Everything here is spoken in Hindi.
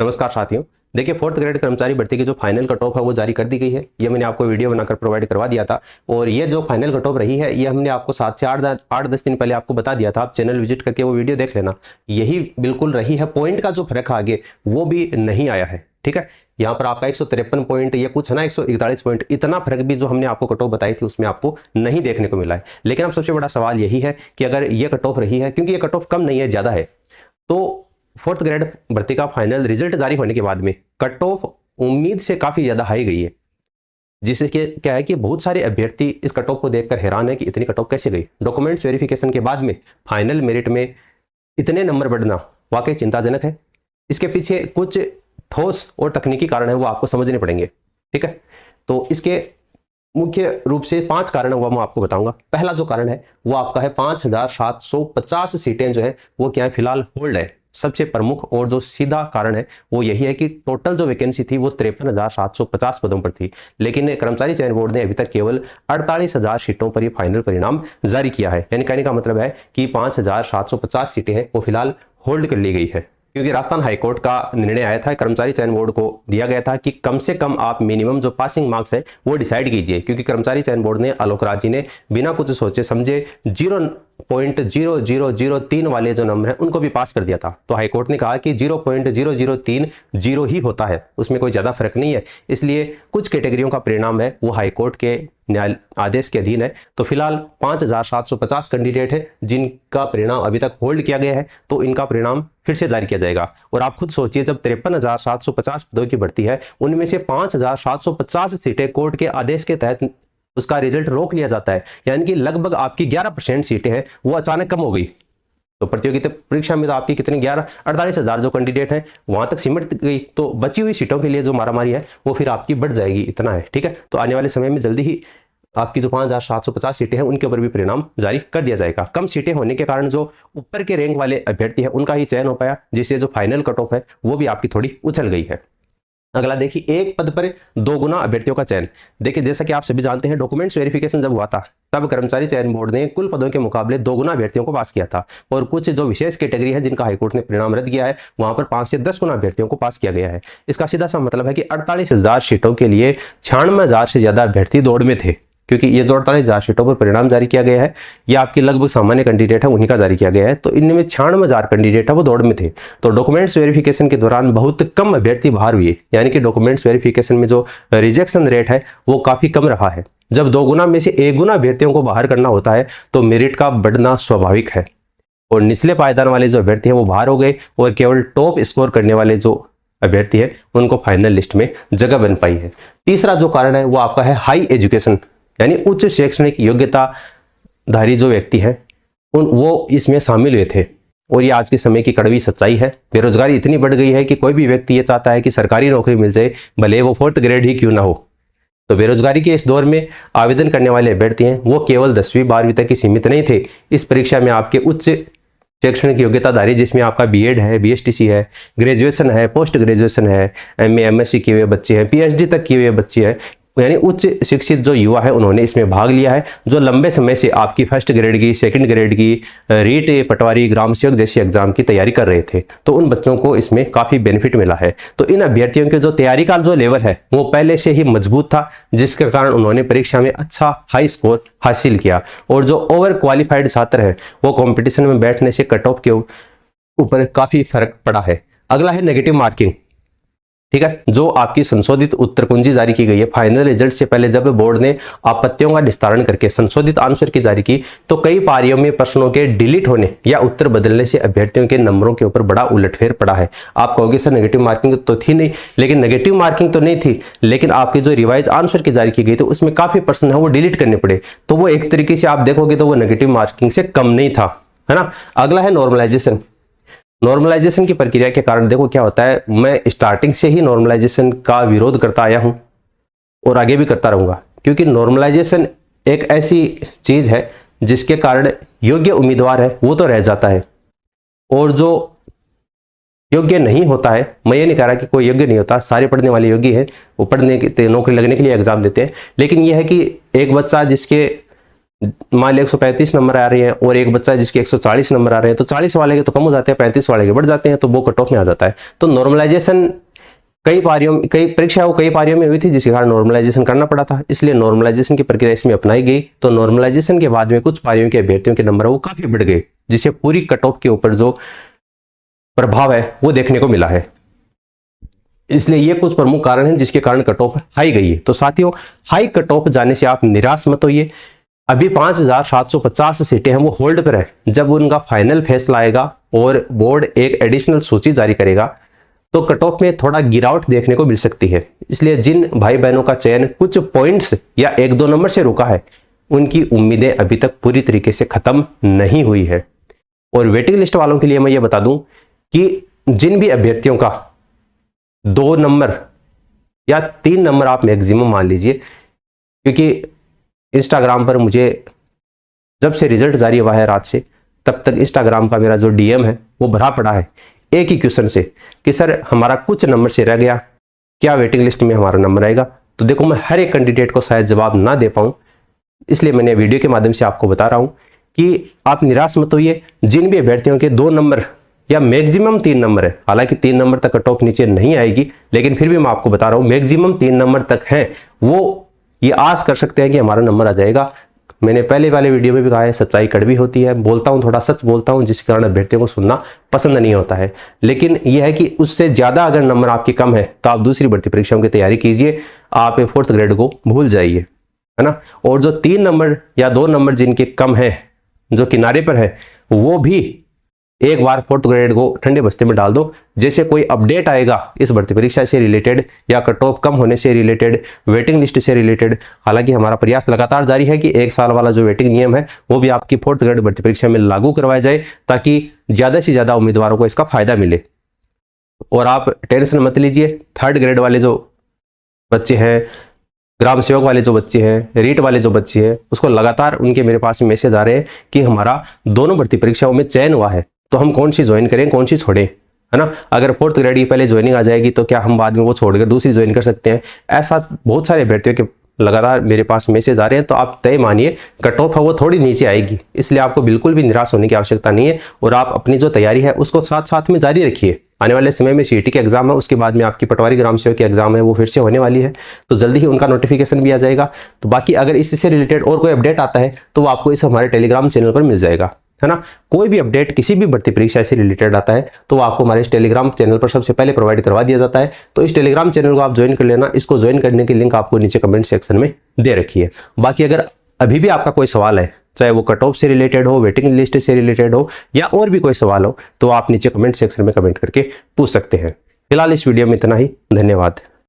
नमस्कार साथियों। देखिए, फोर्थ ग्रेड कर्मचारी भर्ती की जो फाइनल कट ऑफ है वो जारी कर दी गई है। ये मैंने आपको वीडियो बनाकर प्रोवाइड करवा दिया था और ये जो फाइनल कट ऑफ रही है ये हमने आपको 7 से 8-10 दिन पहले आपको बता दिया था। आप चैनल विजिट करके वो वीडियो देख लेना। यही बिल्कुल रही है। पॉइंट का जो फर्क आगे वो भी नहीं आया है। ठीक है, यहाँ पर आपका 153 पॉइंट या कुछ है ना 141 पॉइंट, इतना फर्क भी जो हमने आपको कट ऑफ बताई थी उसमें आपको नहीं देखने को मिला है। लेकिन अब सबसे बड़ा सवाल यही है कि अगर ये कट ऑफ रही है, क्योंकि ये कट ऑफ कम नहीं है, ज्यादा है, तो फोर्थ ग्रेड भर्ती का फाइनल रिजल्ट जारी होने के बाद में कट ऑफ उम्मीद से काफी ज्यादा हाई गई है। जिससे कि क्या है कि बहुत सारे अभ्यर्थी इस कट ऑफ को देखकर हैरान है कि इतनी कट ऑफ कैसे गई। डॉक्यूमेंट्स वेरिफिकेशन के बाद में फाइनल मेरिट में इतने नंबर बढ़ना वाकई चिंताजनक है। इसके पीछे कुछ ठोस और तकनीकी कारण है, वो आपको समझने पड़ेंगे। ठीक है, तो इसके मुख्य रूप से 5 कारण वो मैं आपको बताऊंगा। पहला जो कारण है वो आपका है 5750 सीटें जो है वो क्या है, फिलहाल होल्ड है। सबसे प्रमुख और जो सीधा कारण है वो यही है कि टोटल जो वैकेंसी थी वो 53,750 पदों पर थी, लेकिन कर्मचारी चयन बोर्ड ने अभी तक केवल 48,000 सीटों पर ही फाइनल परिणाम जारी किया है। यानी कहने का मतलब है कि 5,750 सीटें हैं वो फिलहाल होल्ड कर ली गई है। क्योंकि राजस्थान हाईकोर्ट का निर्णय आया था, कर्मचारी चयन बोर्ड को दिया गया था कि कम से कम आप मिनिमम जो पासिंग मार्क्स है वो डिसाइड कीजिए। क्योंकि कर्मचारी चयन बोर्ड ने आलोक राज जी ने बिना कुछ सोचे समझे 0.0003 वाले जो नंबर है उनको भी पास कर दिया था। तो हाईकोर्ट ने कहा कि 0.003 जीरो ही होता है, उसमें कोई ज्यादा फर्क नहीं है। इसलिए कुछ कैटेगरियों का परिणाम है वो हाईकोर्ट के न्याय आदेश के अधीन है। तो फिलहाल 5,750 कैंडिडेट है जिनका परिणाम अभी तक होल्ड किया गया है, तो इनका परिणाम फिर से जारी किया जाएगा। और आप खुद सोचिए, जब 53,750 पदों की भर्ती है, उनमें से 5,750 सीटें कोर्ट के आदेश के तहत उसका रिजल्ट रोक लिया जाता है, यानी कि लगभग आपकी 11% सीटें हैं वो अचानक कम हो गई। तो प्रतियोगिता परीक्षा में तो आपकी कितनी 48,000 जो कैंडिडेट हैं वहां तक सिमट गई, तो बची हुई सीटों के लिए जो मारामारी है वो फिर आपकी बढ़ जाएगी। इतना है। ठीक है, तो आने वाले समय में जल्दी ही आपकी जो 5,750 सीटें हैं उनके ऊपर भी परिणाम जारी कर दिया जाएगा। कम सीटें होने के कारण जो ऊपर के रैंक वाले अभ्यर्थी हैं उनका ही चयन हो पाया, जिससे जो फाइनल कट ऑफ है वो भी आपकी थोड़ी उछल गई है। अगला देखिए, एक पद पर 2 गुना अभ्यर्थियों का चयन। देखिए, जैसा कि आप सभी जानते हैं, डॉक्यूमेंट्स वेरिफिकेशन जब हुआ था तब कर्मचारी चयन बोर्ड ने कुल पदों के मुकाबले 2 गुना अभ्यर्थियों को पास किया था। और कुछ जो विशेष कैटेगरी है जिनका हाईकोर्ट ने परिणाम रद्द किया है वहां पर 5 से 10 गुना अभ्यर्थियों को पास किया गया है। इसका सीधा सा मतलब है कि 48,000 सीटों के लिए 96,000 से ज्यादा अभ्यर्थी दौड़ में थे। क्योंकि ये जो 48,000 सीटों पर परिणाम जारी किया गया है ये आपकी लगभग सामान्य कैंडिडेट है उन्हीं का जारी किया गया है, तो इनमें 96,000 कैंडिडेट है वो दौड़ में थे। तो डॉक्यूमेंट्स वेरिफिकेशन के दौरान बहुत कम अभ्यर्थी बाहर हुए, यानी कि डॉक्यूमेंट्स वेरिफिकेशन में जो रिजेक्शन रेट है वो काफी कम रहा है। जब 2 गुना में से 1 गुना अभ्यर्थियों को बाहर करना होता है तो मेरिट का बढ़ना स्वाभाविक है, और निचले पायदान वाले जो अभ्यर्थी हैं वो बाहर हो गए और केवल टॉप स्कोर करने वाले जो अभ्यर्थी है उनको फाइनल लिस्ट में जगह बन पाई है। तीसरा जो कारण है वो आपका है हाई एजुकेशन, यानी उच्च शैक्षणिक योग्यता धारी जो व्यक्ति है वो इसमें शामिल हुए थे। और ये आज के समय की कड़वी सच्चाई है। बेरोजगारी इतनी बढ़ गई है कि कोई भी व्यक्ति ये चाहता है कि सरकारी नौकरी मिल जाए, भले वो 4th ग्रेड ही क्यों ना हो। तो बेरोजगारी के इस दौर में आवेदन करने वाले अभ्यर्थी हैं वो केवल 10वीं 12वीं तक ही सीमित नहीं थे। इस परीक्षा में आपके उच्च शैक्षणिक योग्यताधारी, जिसमें आपका बीएड है, बीएसटीसी है, ग्रेजुएशन है, पोस्ट ग्रेजुएशन है, एमए एमएससी किए हुए बच्चे हैं, पीएचडी तक किए हुए बच्चे हैं, यानी उच्च शिक्षित जो युवा है उन्होंने इसमें भाग लिया है। जो लंबे समय से आपकी 1st ग्रेड की, 2nd ग्रेड की, रीट, पटवारी, ग्राम सेवक जैसी एग्जाम की तैयारी कर रहे थे, तो उन बच्चों को इसमें काफी बेनिफिट मिला है। तो इन अभ्यर्थियों के जो तैयारी का जो लेवल है वो पहले से ही मजबूत था, जिसके कारण उन्होंने परीक्षा में अच्छा हाई स्कोर हासिल किया। और जो ओवर क्वालिफाइड छात्र है वो कॉम्पिटिशन में बैठने से कट ऑफ के ऊपर काफी फर्क पड़ा है। अगला है नेगेटिव मार्किंग। ठीक है, जो आपकी संशोधित उत्तर कुंजी जारी की गई है फाइनल रिजल्ट से पहले, जब बोर्ड ने आपत्तियों का निस्तारण करके संशोधित आंसर की जारी की, तो कई पारियों में प्रश्नों के डिलीट होने या उत्तर बदलने से अभ्यर्थियों के नंबरों के ऊपर बड़ा उलटफेर पड़ा है। आप कहोगे सर नेगेटिव मार्किंग तो थी नहीं, लेकिन नेगेटिव मार्किंग तो नहीं थी, लेकिन आपकी जो रिवाइज आंसर की जारी की गई तो उसमें काफी प्रश्न है वो डिलीट करने पड़े। तो वो एक तरीके से आप देखोगे तो वो नेगेटिव मार्किंग से कम नहीं था, है ना। अगला है नॉर्मलाइजेशन। नॉर्मलाइजेशन की प्रक्रिया के कारण देखो क्या होता है, मैं स्टार्टिंग से ही नॉर्मलाइजेशन का विरोध करता आया हूं और आगे भी करता रहूंगा। क्योंकि नॉर्मलाइजेशन एक ऐसी चीज है जिसके कारण योग्य उम्मीदवार है वो तो रह जाता है, और जो योग्य नहीं होता है, मैं ये नहीं कह रहा कि कोई योग्य नहीं होता, सारे पढ़ने वाले योग्य हैं, वो पढ़ने के नौकरी लगने के लिए एग्जाम देते हैं, लेकिन यह है कि एक बच्चा जिसके मान लिया 135 नंबर आ रही है और एक बच्चा जिसके 140 नंबर आ रहे हैं, तो 40 वाले के तो कम हो जाते हैं, 35 वाले के बढ़ जाते हैं, तो वो कट ऑफ में आ जाता है। तो नॉर्मलाइजेशन कई परीक्षा वो कई पारियों में हुई थी, जिसके कारण नॉर्मलाइजेशन करना पड़ा था, इसलिए नॉर्मलाइजेशन की प्रक्रिया इसमें अपनाई गई। तो नॉर्मलाइजेशन के बाद में कुछ पारियों के अभ्यर्थियों के नंबर वो काफी बढ़ गए, जिससे पूरी कट ऑफ के ऊपर जो प्रभाव है वो देखने को मिला है। इसलिए ये कुछ प्रमुख कारण हैं जिसके कारण कट ऑफ हाई गई है। तो साथियों, हाई कट ऑफ जाने से आप निराश मत होइए। अभी 5750 सीटें हैं वो होल्ड पर है। जब उनका फाइनल फैसला आएगा और बोर्ड एक एडिशनल सूची जारी करेगा तो कट ऑफ में थोड़ा गिरावट देखने को मिल सकती है। इसलिए जिन भाई बहनों का चयन कुछ पॉइंट्स या 1-2 नंबर से रुका है, उनकी उम्मीदें अभी तक पूरी तरीके से खत्म नहीं हुई है। और वेटिंग लिस्ट वालों के लिए मैं ये बता दूं कि जिन भी अभ्यर्थियों का 2 नंबर या 3 नंबर आप मैक्सिमम मान लीजिए, क्योंकि इंस्टाग्राम पर मुझे जब से रिजल्ट जारी हुआ है रात से, तब तक इंस्टाग्राम का मेरा जो डीएम है वो भरा पड़ा है एक ही क्वेश्चन से कि सर हमारा कुछ नंबर से रह गया, क्या वेटिंग लिस्ट में हमारा नंबर आएगा। तो देखो, मैं हर एक कैंडिडेट को शायद जवाब ना दे पाऊँ, इसलिए मैंने वीडियो के माध्यम से आपको बता रहा हूँ कि आप निराश मत होइए। जिन भी अभ्यर्थियों के 2 नंबर या मैक्सिमम 3 नंबर है, हालांकि 3 नंबर तक कट ऑफ नीचे नहीं आएगी, लेकिन फिर भी मैं आपको बता रहा हूँ मैक्सिमम 3 नंबर तक है, वो ये आस कर सकते हैं कि हमारा नंबर आ जाएगा। मैंने पहले वाले वीडियो में भी कहा है, सच्चाई कड़वी होती है, बोलता हूँ थोड़ा सच बोलता हूँ, जिसके कारण अभ्यर्थियों को सुनना पसंद नहीं होता है। लेकिन यह है कि उससे ज़्यादा अगर नंबर आपके कम है तो आप दूसरी भर्ती परीक्षाओं की तैयारी कीजिए, आप 4th ग्रेड को भूल जाइए, है ना। और जो 3 नंबर या 2 नंबर जिनके कम है, जो किनारे पर है, वो भी एक बार 4th ग्रेड को ठंडे बस्ते में डाल दो। जैसे कोई अपडेट आएगा इस भर्ती परीक्षा से रिलेटेड या कट ऑफ कम होने से रिलेटेड, वेटिंग लिस्ट से रिलेटेड, हालांकि हमारा प्रयास लगातार जारी है कि 1 साल वाला जो वेटिंग नियम है वो भी आपकी 4th ग्रेड भर्ती परीक्षा में लागू करवाया जाए, ताकि ज्यादा से ज्यादा उम्मीदवारों को इसका फायदा मिले। और आप टेंशन मत लीजिए, 3rd ग्रेड वाले जो बच्चे हैं, ग्राम सेवक वाले जो बच्चे हैं, रीट वाले जो बच्चे हैं, उसको लगातार उनके मेरे पास मैसेज आ रहे हैं कि हमारा दोनों भर्ती परीक्षाओं में चयन हुआ है, तो हम कौन सी ज्वाइन करें, कौन सी छोड़ें, है ना। अगर 4th ग्रेड की पहले ज्वाइनिंग आ जाएगी तो क्या हम बाद में वो छोड़कर दूसरी ज्वाइन कर सकते हैं। ऐसा बहुत सारे अभ्यर्थियों के लगातार मेरे पास मैसेज आ रहे हैं। तो आप तय मानिए, कट ऑफ है वो थोड़ी नीचे आएगी, इसलिए आपको बिल्कुल भी निराश होने की आवश्यकता नहीं है। और आप अपनी जो तैयारी है उसको साथ साथ में जारी रखिए। आने वाले समय में सीईटी के एग्जाम है, उसके बाद में आपकी पटवारी ग्राम सेवक की एग्जाम है, वो फिर से होने वाली है, तो जल्दी ही उनका नोटिफिकेशन भी आ जाएगा। तो बाकी अगर इससे रिलेटेड और कोई अपडेट आता है तो वो आपको इस हमारे टेलीग्राम चैनल पर मिल जाएगा, है ना। कोई भी अपडेट किसी भी भर्ती परीक्षा से रिलेटेड आता है तो आपको हमारे इस टेलीग्राम चैनल पर सबसे पहले प्रोवाइड करवा दिया जाता है। तो इस टेलीग्राम चैनल को आप ज्वाइन कर लेना। इसको ज्वाइन करने की लिंक आपको नीचे कमेंट सेक्शन में दे रखी है। बाकी अगर अभी भी आपका कोई सवाल है, चाहे वो कट ऑफ से रिलेटेड हो, वेटिंग लिस्ट से रिलेटेड हो या और भी कोई सवाल हो, तो आप नीचे कमेंट सेक्शन में कमेंट करके पूछ सकते हैं। फिलहाल इस वीडियो में इतना ही। धन्यवाद।